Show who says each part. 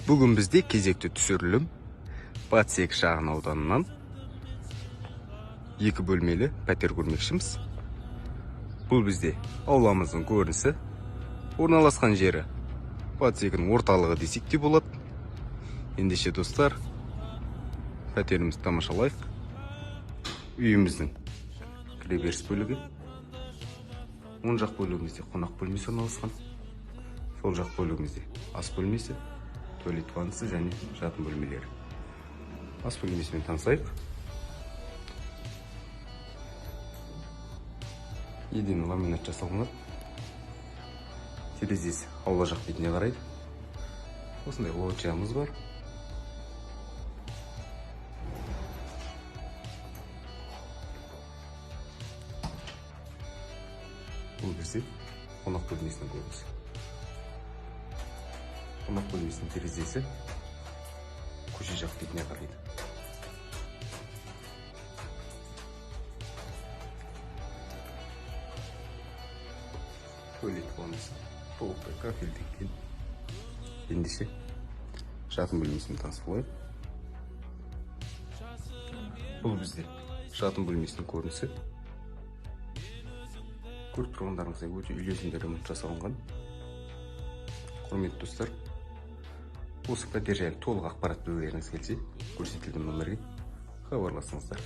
Speaker 1: Бүгін бізде кезекті түсірілім Батыс 2 шағын ауданынан 2 бөлмелі пәтер көрмекшіміз. Бұл бізде ауламыздың көрінісі. Орналасқан жері Батыс 2-ның орталығы десек те болады. Ендеше достар, пәтерімізді тамашалайық. Үйіміздің кіреберіс бөлігі. Оң жақ бөлігімізде қонақ бөлмесі орналасқан. Сол жақ бөлігімізде ас бөлмесі, туалет ваннасы және жатын бөлмелері. Ас бөлмесімен танысайық. Едені ламинат жасалған. Терезесі аула жақ бетіне қарайды. Осындай лоджиямыз бар. Бұл бізде қонақ бөлмесінің көрінісі. Қонақ бөлмесінің терезесі көше жақ бетіне қарайды. Туалет ваннасы толықтай кафельденген. Ендеше жатын бөлмесімен танысып алайық. Бұл бізде жатын бөлмесінің көрінісі. Көріп тұрғандарыңыздай өте үйлесімді ремонт жасалынған. Құрметті достар, осы пәтер жайлы толық ақпарат білгілеріңіз келсе, көрсетілген нөмірге хабарласыңыздар.